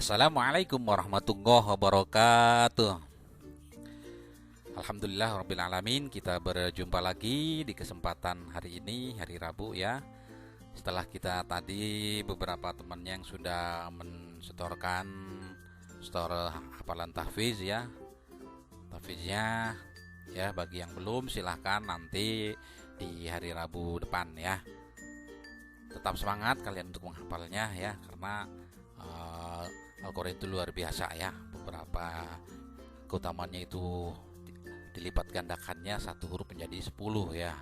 Assalamualaikum warahmatullahi wabarakatuh. Alhamdulillah rabbil alamin, kita berjumpa lagi di kesempatan hari ini, hari Rabu ya. Setelah kita tadi beberapa teman yang sudah mensetorkan setor hafalan tahfiz ya. Tahfiznya ya, bagi yang belum silahkan nanti di hari Rabu depan ya. Tetap semangat kalian untuk menghafalnya ya, karena Al-Quran itu luar biasa ya. Beberapa keutamaannya itu dilipat gandakannya, satu huruf menjadi 10 ya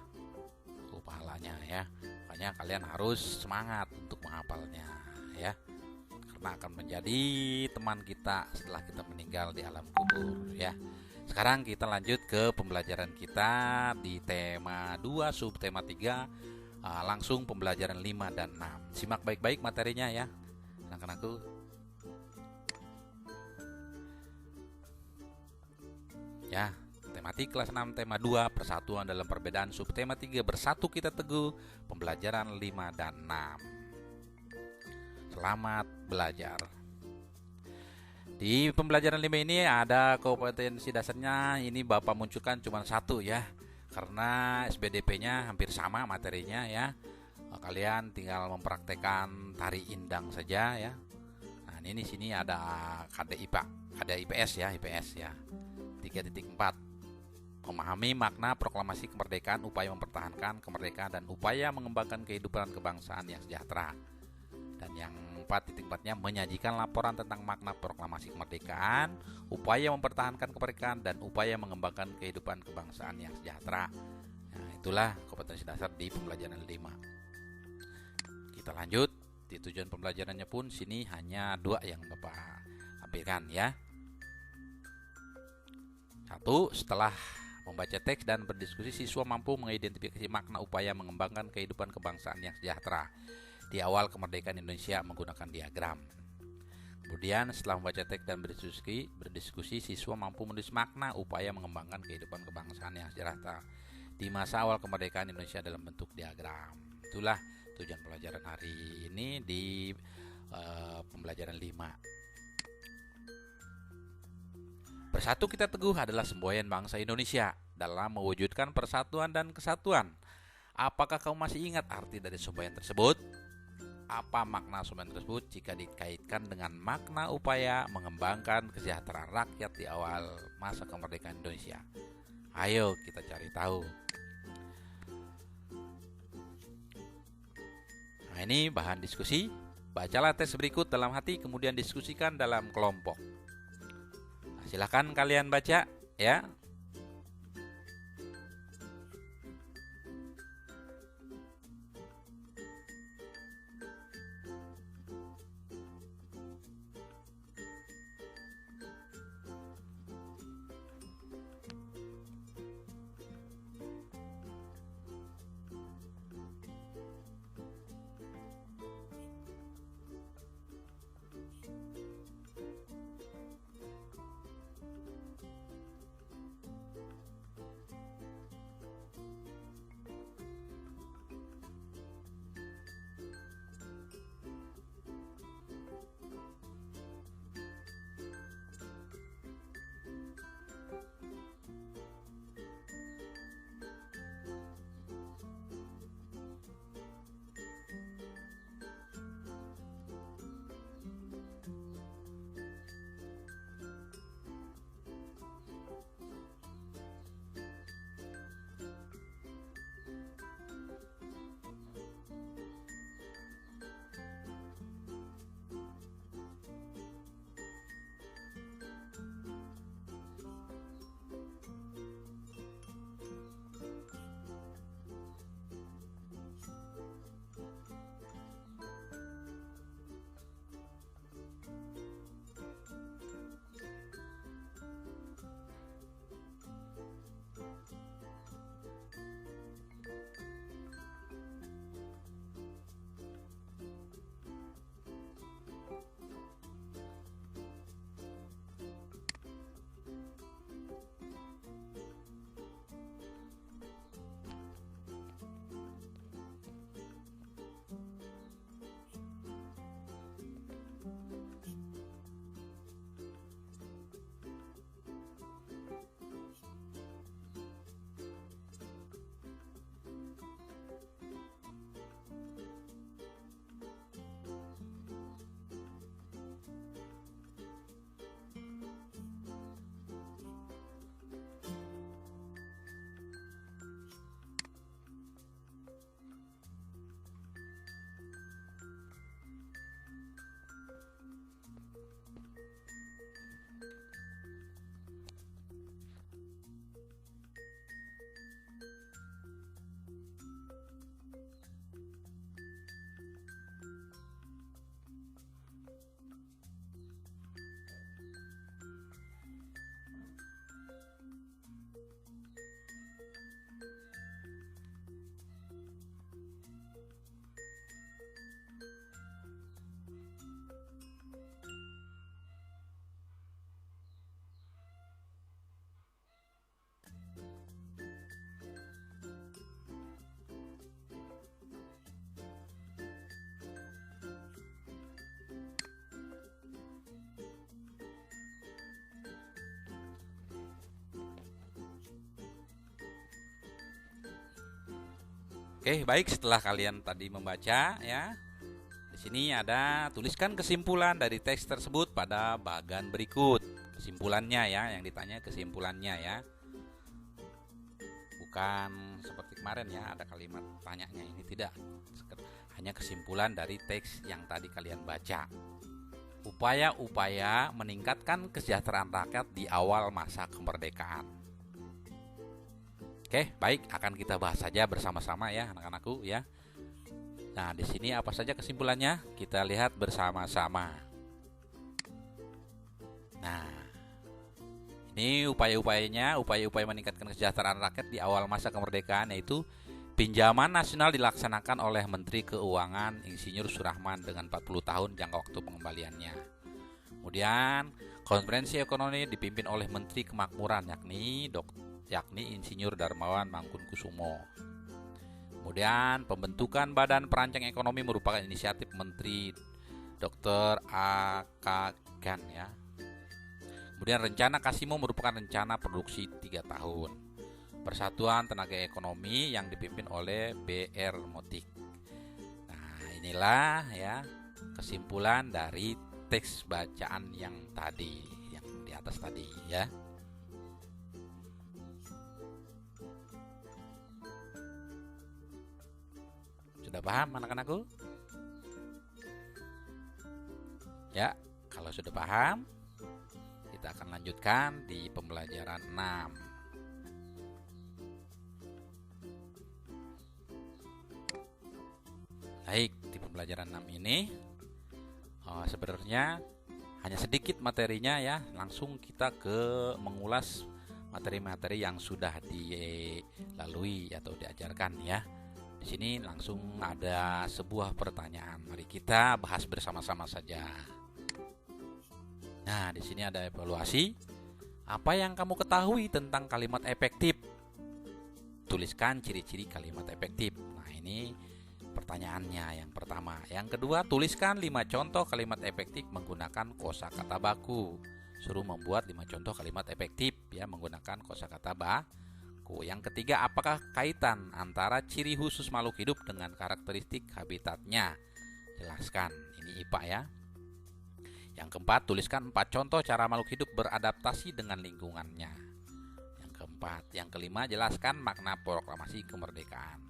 pahalanya ya. Makanya kalian harus semangat untuk menghafalnya ya, karena akan menjadi teman kita setelah kita meninggal di alam kubur ya. Sekarang kita lanjut ke pembelajaran kita di tema 2 subtema 3, langsung pembelajaran 5 dan 6. Simak baik-baik materinya ya anak-anakku ya. Tematik kelas 6 tema 2 persatuan dalam perbedaan, subtema 3 bersatu kita teguh, pembelajaran 5 dan 6. Selamat belajar. Di pembelajaran 5 ini ada kompetensi dasarnya, ini Bapak munculkan cuma satu ya, karena SBDP-nya hampir sama materinya ya. Kalian tinggal mempraktekkan tari indang saja ya. Nah, ini sini ada KDIPA, ada IPS ya, IPS ya. 3.4, memahami makna proklamasi kemerdekaan, upaya mempertahankan kemerdekaan dan upaya mengembangkan kehidupan kebangsaan yang sejahtera. Dan yang 4.4-nya menyajikan laporan tentang makna proklamasi kemerdekaan, upaya mempertahankan kemerdekaan dan upaya mengembangkan kehidupan kebangsaan yang sejahtera. Nah, itulah kompetensi dasar di pembelajaran 5. Kita lanjut. Di tujuan pembelajarannya pun sini hanya 2 yang Bapak tampilkan ya. 1. Setelah membaca teks dan berdiskusi, siswa mampu mengidentifikasi makna upaya mengembangkan kehidupan kebangsaan yang sejahtera di awal kemerdekaan Indonesia menggunakan diagram. Kemudian setelah membaca teks dan berdiskusi, siswa mampu menulis makna upaya mengembangkan kehidupan kebangsaan yang sejahtera di masa awal kemerdekaan Indonesia dalam bentuk diagram. Itulah tujuan pelajaran hari ini di pembelajaran 5. Bersatu kita teguh adalah semboyan bangsa Indonesia dalam mewujudkan persatuan dan kesatuan. Apakah kamu masih ingat arti dari semboyan tersebut? Apa makna semboyan tersebut jika dikaitkan dengan makna upaya mengembangkan kesejahteraan rakyat di awal masa kemerdekaan Indonesia? Ayo kita cari tahu. Nah, ini bahan diskusi. Bacalah teks berikut dalam hati, kemudian diskusikan dalam kelompok. Silakan kalian baca ya. Oke, baik, setelah kalian tadi membaca ya. Di sini ada tuliskan kesimpulan dari teks tersebut pada bagan berikut. Kesimpulannya ya, yang ditanya kesimpulannya ya. Bukan seperti kemarin ya, ada kalimat tanyanya, ini tidak. Hanya kesimpulan dari teks yang tadi kalian baca. Upaya-upaya meningkatkan kesejahteraan rakyat di awal masa kemerdekaan. Oke, baik, akan kita bahas saja bersama-sama ya anak-anakku ya. Nah, di sini apa saja kesimpulannya? Kita lihat bersama-sama. Nah, ini upaya-upayanya, upaya-upaya meningkatkan kesejahteraan rakyat di awal masa kemerdekaan, yaitu pinjaman nasional dilaksanakan oleh Menteri Keuangan Insinyur Surahman dengan 40 tahun jangka waktu pengembaliannya. Kemudian, konferensi ekonomi dipimpin oleh Menteri Kemakmuran yakni Insinyur Darmawan Mangkunkusumo. Kemudian, pembentukan Badan Perancang Ekonomi merupakan inisiatif Menteri Dr. A.K. Gan ya. Kemudian rencana Kasimo merupakan rencana produksi 3 tahun. Persatuan Tenaga Ekonomi yang dipimpin oleh B.R. Motik. Nah, inilah ya kesimpulan dari teks bacaan yang tadi, yang di atas tadi ya. Sudah paham anak-anakku? Ya, kalau sudah paham, kita akan lanjutkan di pembelajaran 6. Baik, di pembelajaran 6 ini sebenarnya hanya sedikit materinya ya. Langsung kita ke mengulas materi-materi yang sudah dilalui atau diajarkan ya. Di sini langsung ada sebuah pertanyaan. Mari kita bahas bersama-sama saja. Nah, di sini ada evaluasi. Apa yang kamu ketahui tentang kalimat efektif? Tuliskan ciri-ciri kalimat efektif. Nah, ini pertanyaannya yang pertama. Yang kedua, tuliskan 5 contoh kalimat efektif menggunakan kosakata baku. Suruh membuat 5 contoh kalimat efektif ya menggunakan kosakata baku. Yang ketiga, apakah kaitan antara ciri khusus makhluk hidup dengan karakteristik habitatnya? Jelaskan. Ini IPA ya. Yang keempat, tuliskan 4 contoh cara makhluk hidup beradaptasi dengan lingkungannya. Yang keempat, yang kelima, jelaskan makna proklamasi kemerdekaan.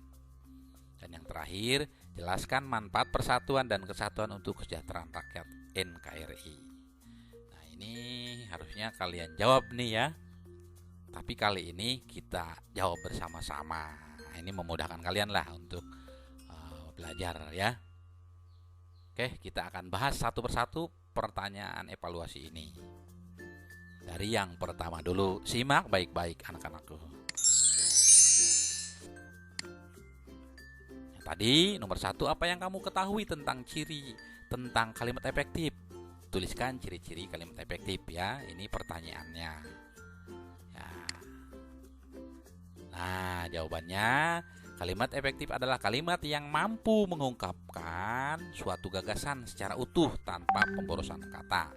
Dan yang terakhir, jelaskan manfaat persatuan dan kesatuan untuk kesejahteraan rakyat NKRI. Nah, ini harusnya kalian jawab nih ya. Tapi kali ini kita jawab bersama-sama. Nah, ini memudahkan kalian lah untuk belajar ya. Oke, kita akan bahas satu persatu pertanyaan evaluasi ini. Dari yang pertama dulu, simak baik-baik anak-anakku. Yang tadi nomor 1, apa yang kamu ketahui tentang kalimat efektif? Tuliskan ciri-ciri kalimat efektif ya. Ini pertanyaannya. Ya. Nah, jawabannya, kalimat efektif adalah kalimat yang mampu mengungkapkan suatu gagasan secara utuh tanpa pemborosan kata.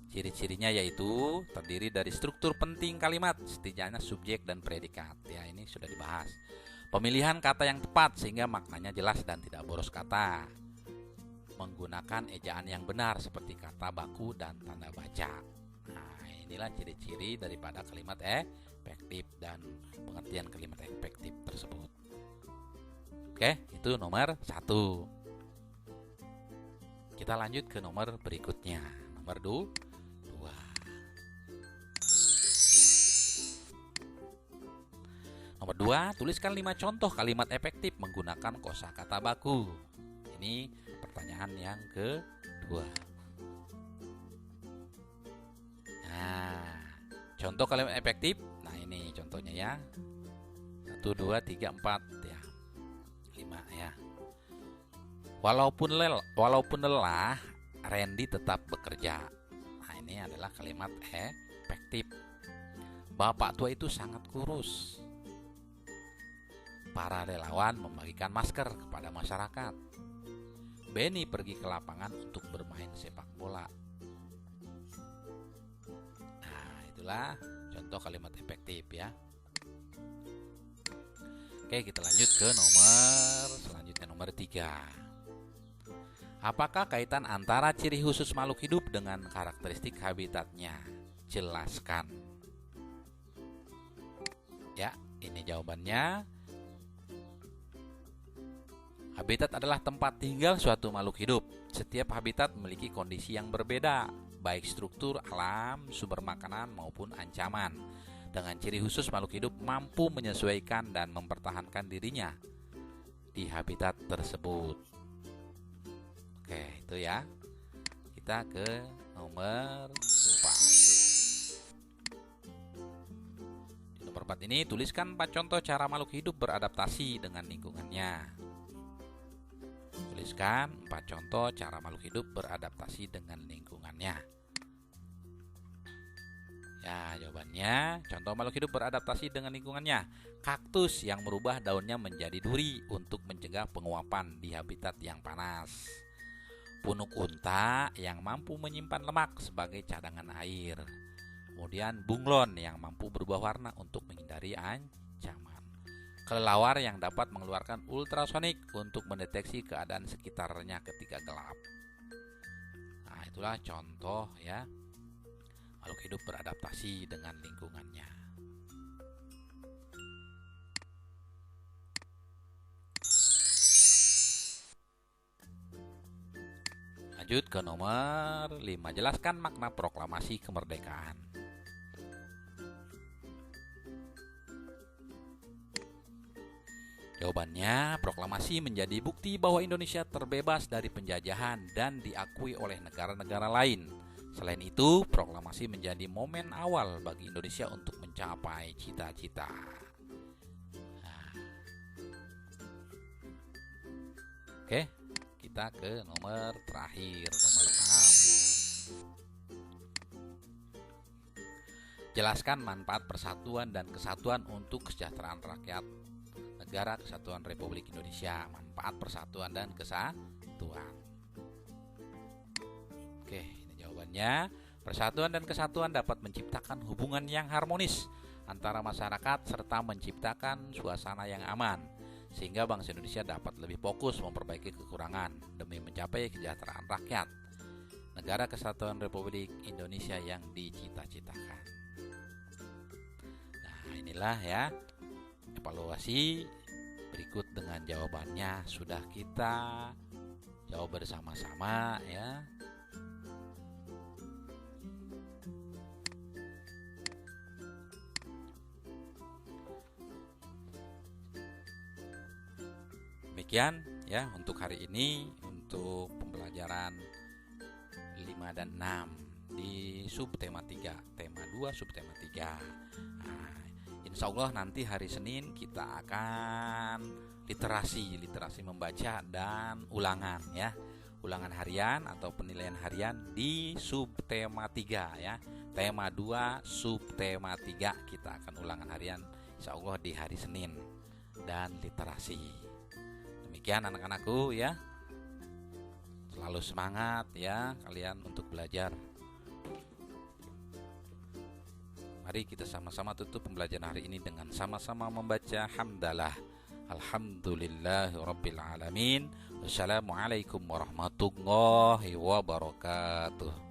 Ciri-cirinya yaitu terdiri dari struktur penting kalimat, setidaknya subjek dan predikat. Ya, ini sudah dibahas. Pemilihan kata yang tepat sehingga maknanya jelas dan tidak boros kata. Menggunakan ejaan yang benar seperti kata baku dan tanda baca. Nah, inilah ciri-ciri daripada kalimat efektif dan pengertian kalimat efektif tersebut. Oke, itu nomor 1. Kita lanjut ke nomor berikutnya. Nomor 2. Nomor 2, tuliskan 5 contoh kalimat efektif menggunakan kosakata baku. Ini pertanyaan yang kedua. Nah, contoh kalimat efektif. Nah, ini contohnya ya. 1, 2, 3, 4 ya. 5 ya. Walaupun lelah, Randy tetap bekerja. Nah, ini adalah kalimat efektif. Bapak tua itu sangat kurus. Para relawan membagikan masker kepada masyarakat. Benny pergi ke lapangan untuk bermain sepak bola. Nah, itulah contoh kalimat efektif ya. Oke, kita lanjut ke selanjutnya nomor 3. Apakah kaitan antara ciri khusus makhluk hidup dengan karakteristik habitatnya? Jelaskan. Ya, ini jawabannya. Habitat adalah tempat tinggal suatu makhluk hidup. Setiap habitat memiliki kondisi yang berbeda, baik struktur alam, sumber makanan maupun ancaman. Dengan ciri khusus, makhluk hidup mampu menyesuaikan dan mempertahankan dirinya di habitat tersebut. Oke, itu ya. Kita ke nomor 4. Di nomor 4 ini tuliskan 4 contoh cara makhluk hidup beradaptasi dengan lingkungannya. Tuliskan 4 contoh cara makhluk hidup beradaptasi dengan lingkungannya. Ya, jawabannya, contoh makhluk hidup beradaptasi dengan lingkungannya. Kaktus yang merubah daunnya menjadi duri untuk mencegah penguapan di habitat yang panas. Punuk unta yang mampu menyimpan lemak sebagai cadangan air. Kemudian bunglon yang mampu berubah warna untuk menghindari ancaman. Kelelawar yang dapat mengeluarkan ultrasonik untuk mendeteksi keadaan sekitarnya ketika gelap. Nah, itulah contoh ya makhluk hidup beradaptasi dengan lingkungannya. Lanjut ke nomor 5. Jelaskan makna proklamasi kemerdekaan. Jawabannya, proklamasi menjadi bukti bahwa Indonesia terbebas dari penjajahan dan diakui oleh negara-negara lain. Selain itu, proklamasi menjadi momen awal bagi Indonesia untuk mencapai cita-cita. Nah. Oke, kita ke nomor terakhir, nomor 6. Jelaskan manfaat persatuan dan kesatuan untuk kesejahteraan rakyat Negara Kesatuan Republik Indonesia. Manfaat persatuan dan kesatuan. Oke, ini jawabannya. Persatuan dan kesatuan dapat menciptakan hubungan yang harmonis antara masyarakat serta menciptakan suasana yang aman, sehingga bangsa Indonesia dapat lebih fokus memperbaiki kekurangan demi mencapai kesejahteraan rakyat Negara Kesatuan Republik Indonesia yang dicita-citakan. Nah, inilah ya evaluasi berikut dengan jawabannya sudah kita jawab bersama-sama ya. Demikian ya untuk hari ini, untuk pembelajaran 5 dan 6 di subtema 3, tema 2 subtema 3. Nah, insya Allah nanti hari Senin kita akan literasi membaca dan ulangan ya. Ulangan harian atau penilaian harian di subtema 3 ya. Tema 2 subtema 3 kita akan ulangan harian insya Allah di hari Senin dan literasi. Demikian anak-anakku ya. Selalu semangat ya kalian untuk belajar. Mari kita sama-sama tutup pembelajaran hari ini dengan sama-sama membaca hamdalah. Alhamdulillahirabbil alamin. Wassalamualaikum warahmatullahi wabarakatuh.